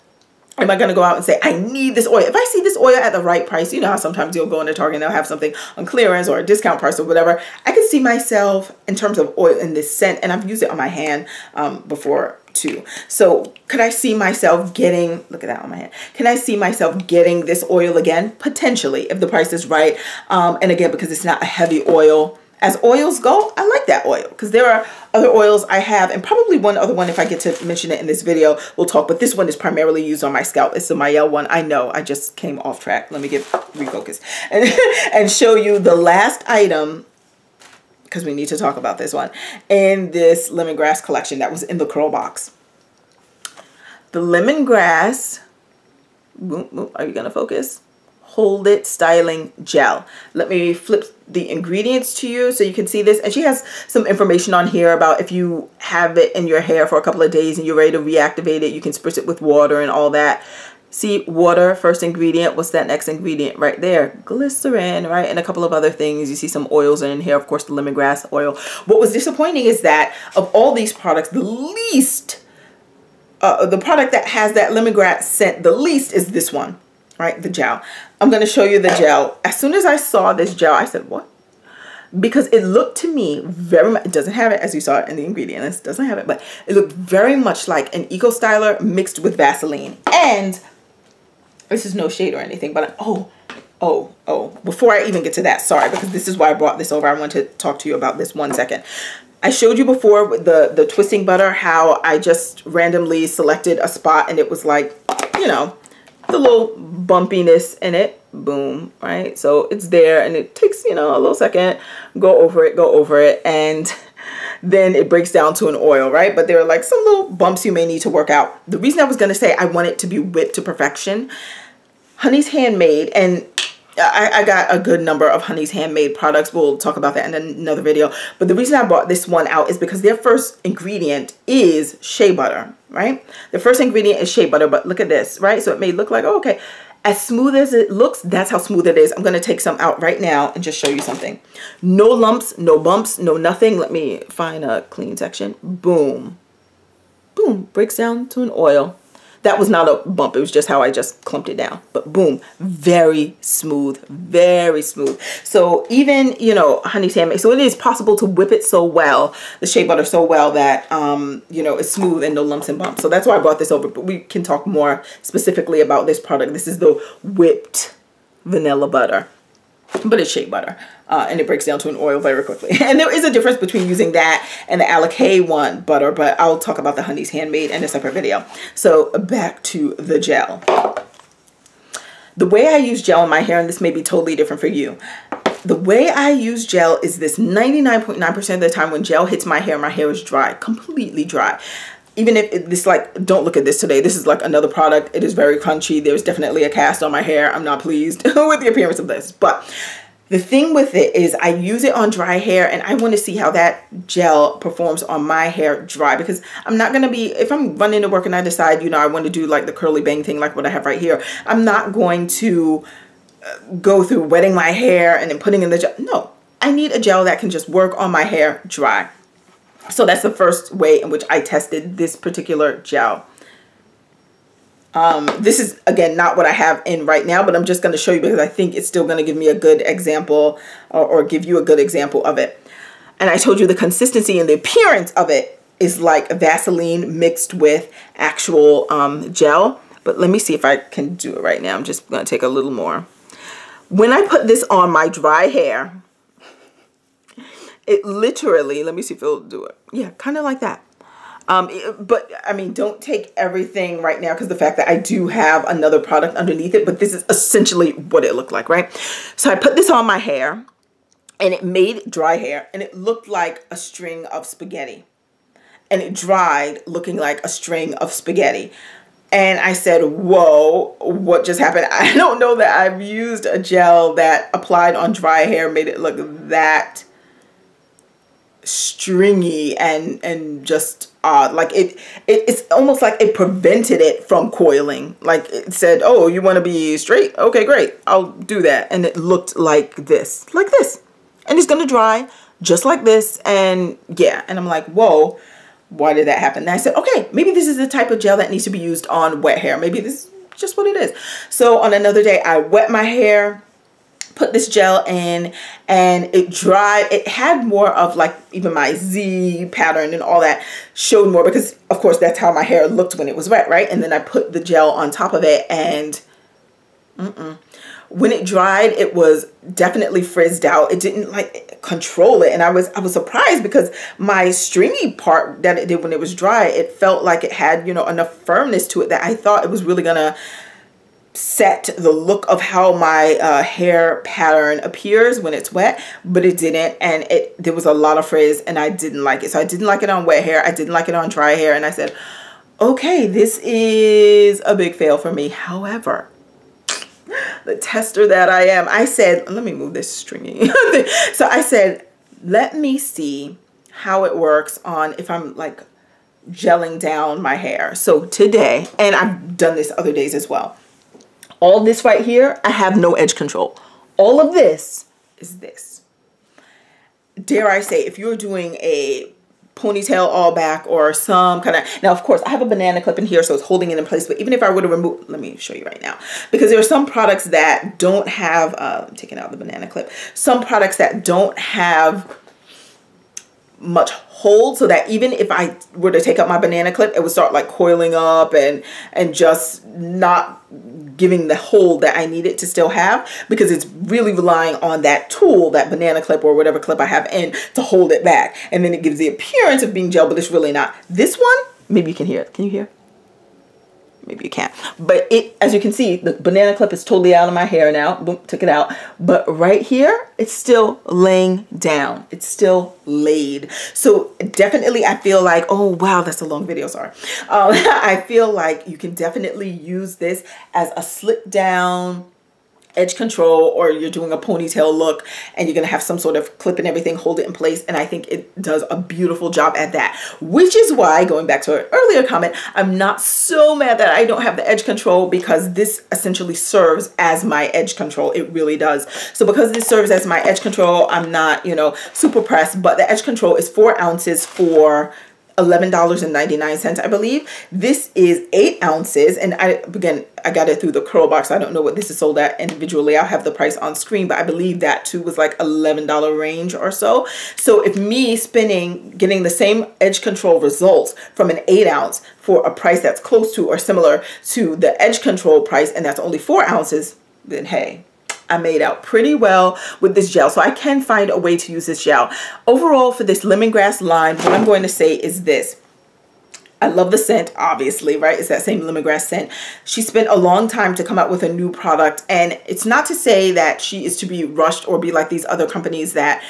am I going to go out and say, I need this oil? If I see this oil at the right price, you know how sometimes you'll go into Target and they'll have something on clearance or a discount price or whatever. I can see myself in terms of oil in this scent, and I've used it on my hand before too. So could I see myself getting, look at that on my hand. Can I see myself getting this oil again? Potentially, if the price is right. And again, because it's not a heavy oil. As oils go, I like that oil because there are other oils I have, and probably one other one, if I get to mention it in this video, we'll talk. But this one is primarily used on my scalp. It's the Mayel one. I know I just came off track. Let me get refocused and show you the last item, because we need to talk about this one, in this lemongrass collection that was in the curl box. The lemongrass, are you going to focus? Hold It Styling Gel. Let me flip the ingredients to you so you can see this. And she has some information on here about if you have it in your hair for a couple of days and you're ready to reactivate it, you can spritz it with water and all that. See, water, first ingredient. What's that next ingredient right there? Glycerin, right? And a couple of other things. You see some oils in here, of course, the lemongrass oil. What was disappointing is that of all these products, the least, the product that has that lemongrass scent, the least is this one. Right, the gel. I'm going to show you the gel. As soon as I saw this gel, I said, what? Because it looked to me very much, it doesn't have it as you saw it in the ingredient list, doesn't have it, but it looked very much like an Eco Styler mixed with Vaseline. And this is no shade or anything, but before I even get to that, sorry, because this is why I brought this over. I want to talk to you about this 1 second. I showed you before with the twisting butter, how I just randomly selected a spot and it was like, you know, the little bumpiness in it, boom, right? So it's there and it takes, you know, a little second, go over it, and then it breaks down to an oil, right? But there are like some little bumps you may need to work out. The reason I was going to say I want it to be whipped to perfection, Honey's Handmade, and I got a good number of Honey's Handmade products. We'll talk about that in another video. But the reason I brought this one out is because their first ingredient is shea butter, right? The first ingredient is shea butter, but look at this, right? So it may look like, oh, okay, as smooth as it looks, that's how smooth it is. I'm going to take some out right now and just show you something. No lumps, no bumps, no nothing. Let me find a clean section. Boom. Boom. Breaks down to an oil. That was not a bump. It was just how I just clumped it down. But boom, very smooth, very smooth. So even, you know, Honey's Handmade. So it is possible to whip it so well, the shea butter so well that, you know, it's smooth and no lumps and bumps. So that's why I brought this over. But we can talk more specifically about this product. This is the whipped vanilla butter. But it's shea butter, and it breaks down to an oil very quickly. And there is a difference between using that and the Alikay one butter, but I'll talk about the Honey's Handmade in a separate video. So back to the gel. The way I use gel in my hair, and this may be totally different for you. The way I use gel is this: 99.9% of the time when gel hits my hair is dry, completely dry. Even if this, like, don't look at this today. This is like another product. It is very crunchy. There's definitely a cast on my hair. I'm not pleased with the appearance of this. But the thing with it is I use it on dry hair, and I want to see how that gel performs on my hair dry, because I'm not going to be, if I'm running to work and I decide, you know, I want to do like the curly bang thing like what I have right here, I'm not going to go through wetting my hair and then putting in the gel. No, I need a gel that can just work on my hair dry. So that's the first way in which I tested this particular gel. This is, again, not what I have in right now, but I'm just going to show you because I think it's still going to give me a good example, or give you a good example of it. And I told you the consistency and the appearance of it is like Vaseline mixed with actual gel. But let me see if I can do it right now. I'm just going to take a little more. When I put this on my dry hair, it literally, let me see if it'll do it. Yeah, kind of like that. But I mean, don't take everything right now because the fact that I do have another product underneath it, but this is essentially what it looked like, right? So I put this on my hair, and it made dry hair, and it looked like a string of spaghetti. And it dried looking like a string of spaghetti. And I said, whoa, what just happened? I don't know that I've used a gel that applied on dry hair made it look that stringy and just odd. Like it's almost like it prevented it from coiling. Like it said, oh, you want to be straight? Okay, great, I'll do that. And it looked like this, and it's gonna dry just like this. And yeah, and I'm like, whoa, why did that happen? And I said, okay, maybe this is the type of gel that needs to be used on wet hair. Maybe this is just what it is. So on another day, I wet my hair, put this gel in, and it dried. It had more of like, even my Z pattern and all that showed more, because of course that's how my hair looked when it was wet, right? And then I put the gel on top of it, and when it dried, it was definitely frizzed out. It didn't like control it, and I was surprised because my stringy part that it did when it was dry, it felt like it had, you know, enough firmness to it that I thought it was really gonna set the look of how my hair pattern appears when it's wet, but it didn't. And there was a lot of frizz, and I didn't like it. So I didn't like it on wet hair, I didn't like it on dry hair, and I said, okay, this is a big fail for me. However, the tester that I am, I said, let me move this stringy so I said, let me see how it works on if I'm like gelling down my hair. So today, and I've done this other days as well, all this right here, I have no edge control. All of this is this. Dare I say, if you're doing a ponytail all back or some kind of, now of course I have a banana clip in here, so it's holding it in place, but even if I were to remove, let me show you right now, because there are some products that don't have, I'm taking out the banana clip, some products that don't have much hold, so that even if I were to take out my banana clip, it would start like coiling up and just not giving the hold that I need it to still have, because it's really relying on that tool, that banana clip or whatever clip I have in, to hold it back. And then it gives the appearance of being gel, but it's really not. This one, maybe you can hear it. Can you hear? Maybe you can't. But it, as you can see, the banana clip is totally out of my hair now. Boom, took it out. But right here, it's still laying down. It's still laid. So definitely I feel like, oh wow, that's a long video, sorry. I feel like you can definitely use this as a slip down edge control, or you're doing a ponytail look and you're gonna have some sort of clip and everything, hold it in place, and I think it does a beautiful job at that. Which is why, going back to an earlier comment, I'm not so mad that I don't have the edge control, because this essentially serves as my edge control. It really does. So because this serves as my edge control, I'm not, you know, super pressed, but the edge control is 4 ounces for $11.99, I believe. This is 8 ounces. And again, I got it through the curl box. I don't know what this is sold at individually. I'll have the price on screen, but I believe that too was like $11 range or so. So if me getting the same edge control results from an 8 ounce for a price that's close to or similar to the edge control price, and that's only 4 ounces, then hey, I made out pretty well with this gel. So I can find a way to use this gel. Overall, for this lemongrass line, what I'm going to say is this. I love the scent, obviously, right? It's that same lemongrass scent. She spent a long time to come out with a new product. And it's not to say that she is to be rushed or be like these other companies that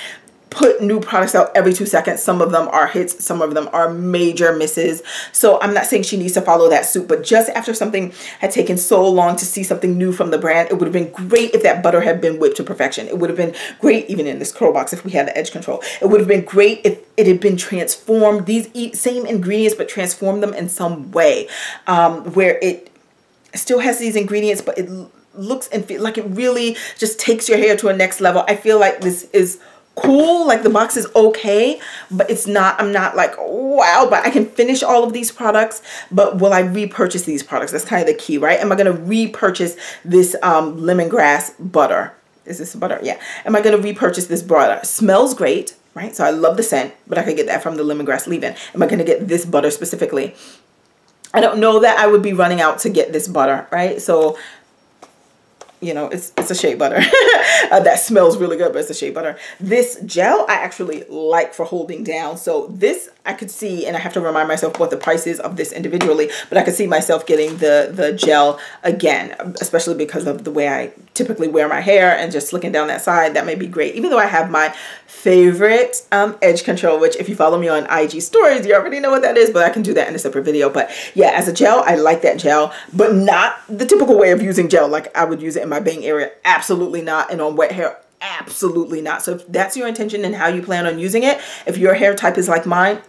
put new products out every 2 seconds. Some of them are hits, some of them are major misses. So I'm not saying she needs to follow that suit, but just after something had taken so long to see something new from the brand, it would have been great if that butter had been whipped to perfection. It would have been great even in this curl box if we had the edge control. It would have been great if it had been transformed, these same ingredients, but transform them in some way where it still has these ingredients, but it looks and feels like it really just takes your hair to a next level. I feel like this is cool, like the box is okay, but it's not, I'm not like, wow, but I can finish all of these products. But will I repurchase these products? That's kind of the key, right? Am I going to repurchase this lemongrass butter? Is this butter? Yeah. Am I going to repurchase this butter? Smells great, right? So I love the scent, but I could get that from the lemongrass leave-in. Am I going to get this butter specifically? I don't know that I would be running out to get this butter, right? So you know, it's a shea butter. That smells really good, but it's a shea butter. This gel I actually like for holding down. So this I could see, and I have to remind myself what the price is of this individually, but I could see myself getting the gel again, especially because of the way I typically wear my hair and just looking down that side. That may be great. Even though I have my favorite edge control, which if you follow me on IG stories, you already know what that is, but I can do that in a separate video. But yeah, as a gel, I like that gel, but not the typical way of using gel like I would use it in my bang area. Absolutely not. And on wet hair, absolutely not. So if that's your intention and how you plan on using it, if your hair type is like mine,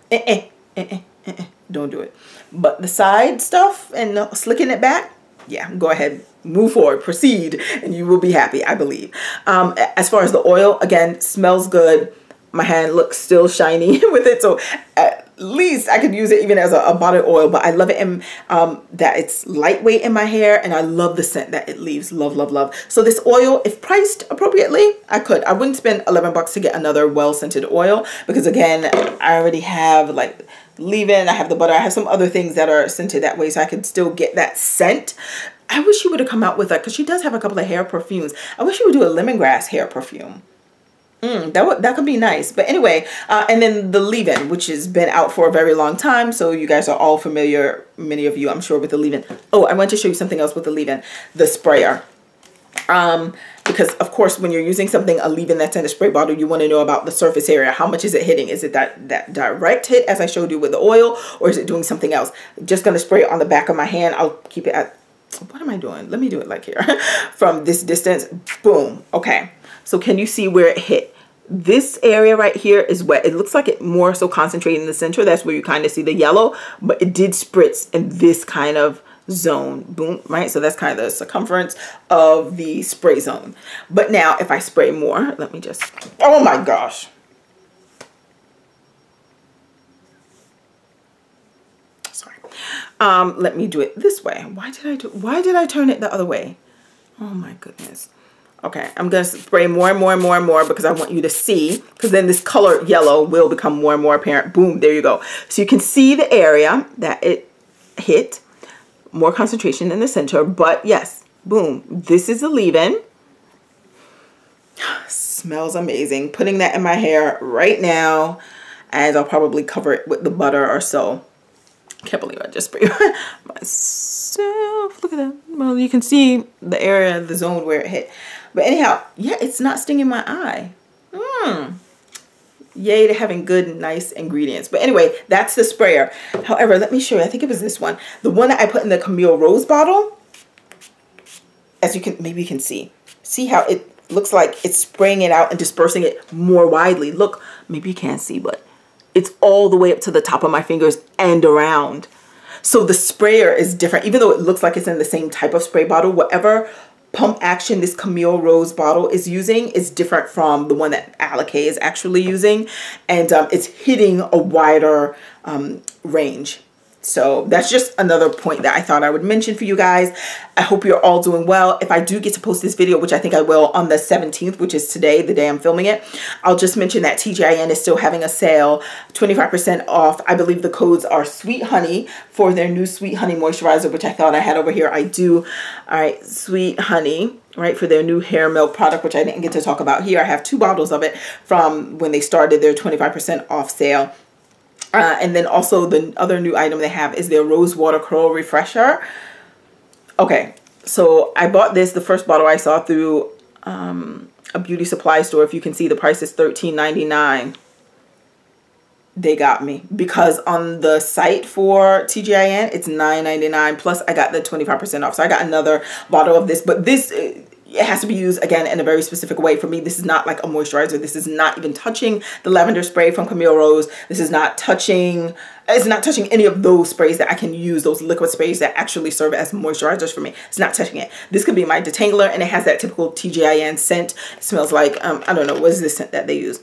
don't do it. But the side stuff and slicking it back, yeah, go ahead, move forward, proceed, and you will be happy, I believe. As far as the oil, again, smells good. My hand looks still shiny with it, so at least I could use it even as a body oil. But I love it in that it's lightweight in my hair, and I love the scent that it leaves. Love, love, love. So this oil, if priced appropriately, I wouldn't spend 11 bucks to get another well-scented oil, because again, I already have like leave-in, I have the butter, I have some other things that are scented that way, so I could still get that scent. I wish she would have come out with that, because she does have a couple of hair perfumes. I wish she would do a lemongrass hair perfume. That could be nice. But anyway, and then the leave-in, which has been out for a very long time, so you guys are all familiar, many of you I'm sure, with the leave-in. Oh, I want to show you something else with the leave-in, the sprayer. Because of course when you're using something, a leave-in that's in a spray bottle, you want to know about the surface area. How much is it hitting? Is it that direct hit as I showed you with the oil, or is it doing something else? I'm just going to spray it on the back of my hand. I'll keep it at, what am I doing? Let me do it like here. From this distance, boom. Okay. So can you see where it hit? This area right here is wet. It looks like it more so concentrated in the center. That's where you kind of see the yellow, but it did spritz in this kind of zone. Boom, right? So that's kind of the circumference of the spray zone. But now if I spray more, let me just, oh my gosh. Sorry. Let me do it this way. Why did I turn it the other way? Oh my goodness. Okay, I'm going to spray more and more and more and more, because I want you to see, because then this color yellow will become more and more apparent. Boom, there you go. So you can see the area that it hit, more concentration in the center, but yes, boom, this is the leave-in. Smells amazing. Putting that in my hair right now, as I'll probably cover it with the butter or so. Can't believe I just sprayed myself. Look at that. Well, you can see the area, the zone where it hit. But anyhow, yeah, it's not stinging my eye. Yay to having good, nice ingredients. But anyway, that's the sprayer. However, let me show you. I think it was this one. The one that I put in the Camille Rose bottle. As you can, maybe you can see. See how it looks like it's spraying it out and dispersing it more widely. Look, maybe you can't see, but it's all the way up to the top of my fingers and around. So the sprayer is different. Even though it looks like it's in the same type of spray bottle, whatever pump action this Camille Rose bottle is using is different from the one that Alikay is actually using, and it's hitting a wider range. So that's just another point that I thought I would mention for you guys. I hope you're all doing well. If I do get to post this video, which I think I will on the 17th, which is today, the day I'm filming it, I'll just mention that TGIN is still having a sale, 25% off. I believe the codes are Sweet Honey for their new Sweet Honey moisturizer, which I thought I had over here. I do. All right, Sweet Honey, right, for their new hair milk product, which I didn't get to talk about here. I have 2 bottles of it from when they started their 25% off sale. And then also the other new item they have is their Rose Water Curl Refresher. Okay, so I bought this, the first bottle I saw through a beauty supply store. If you can see, the price is $13.99. They got me, because on the site for TGIN, it's $9.99, plus I got the 25% off. So I got another bottle of this, but this... it has to be used, again, in a very specific way. For me, this is not like a moisturizer. This is not even touching the lavender spray from Camille Rose. This is not touching, it's not touching any of those sprays that I can use, those liquid sprays that actually serve as moisturizers for me. It's not touching it. This could be my detangler, and it has that typical TGIN scent. It smells like, I don't know, what is this scent that they use?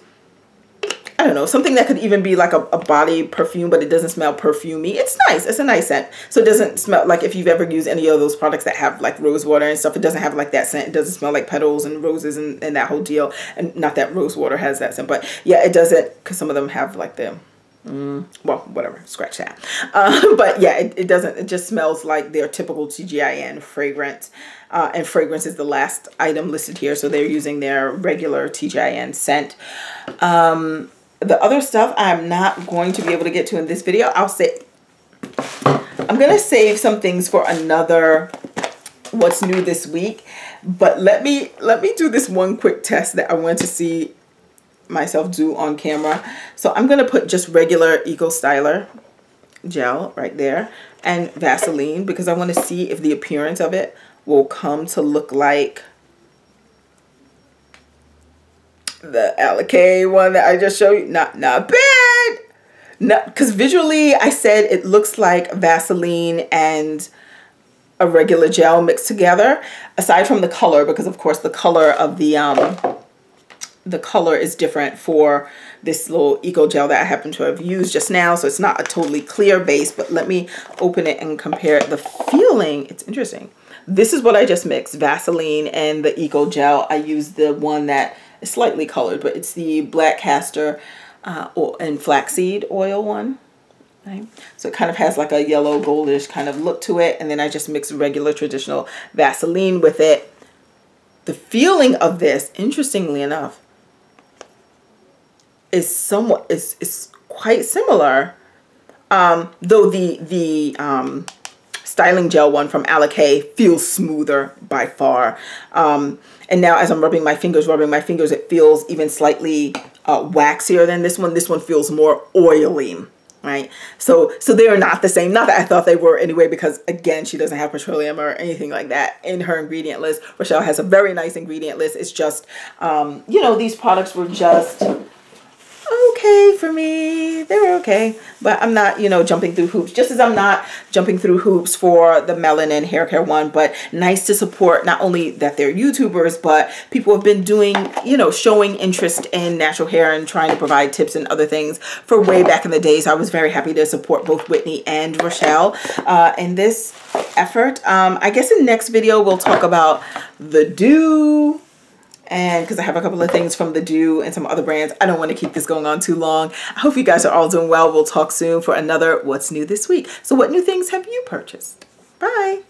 I don't know, something that could even be like a body perfume, but it doesn't smell perfumey. It's nice. It's a nice scent. So it doesn't smell like, if you've ever used any of those products that have like rose water and stuff, it doesn't have like that scent. It doesn't smell like petals and roses and that whole deal. And not that rose water has that scent, but yeah, it doesn't, because some of them have like the, well, whatever, scratch that. But yeah, it doesn't, it just smells like their typical TGIN fragrance. And fragrance is the last item listed here. So they're using their regular TGIN scent. The other stuff I'm not going to be able to get to in this video. I'm going to save some things for another what's new this week. But let me do this one quick test that I want to see myself do on camera. So I'm going to put just regular Eco Styler gel right there and Vaseline, because I want to see if the appearance of it will come to look like the Alikay one that I just showed you. Not bad. No, because visually I said it looks like Vaseline and a regular gel mixed together, aside from the color, because of course the color of the color is different for this little Eco Gel that I happen to have used just now, so it's not a totally clear base. But let me open it and compare it. The feeling, it's interesting. This is what I just mixed, Vaseline and the Eco Gel. I used the one that is slightly colored, but it's the black castor and flaxseed oil one. Right? So it kind of has like a yellow goldish kind of look to it. And then I just mixed regular traditional Vaseline with it. The feeling of this, interestingly enough, is somewhat, is quite similar. Though the styling gel one from Alikay feels smoother by far. And now as I'm rubbing my fingers, it feels even slightly waxier than this one. This one feels more oily, right? So they are not the same. Not that I thought they were anyway, because again, she doesn't have petroleum or anything like that in her ingredient list. Rochelle has a very nice ingredient list. It's just, you know, these products were just okay for me. They were okay, but I'm not, you know, jumping through hoops, just as I'm not jumping through hoops for the Melanin hair care one. But nice to support not only that they're YouTubers, but people have been doing, you know, showing interest in natural hair and trying to provide tips and other things for way back in the days. I was very happy to support both Whitney and Rochelle in this effort. I guess in the next video we'll talk about the Dew, and because I have a couple of things from the Dew and some other brands. I don't want to keep this going on too long. I hope you guys are all doing well. We'll talk soon for another What's New This Week. So what new things have you purchased? Bye.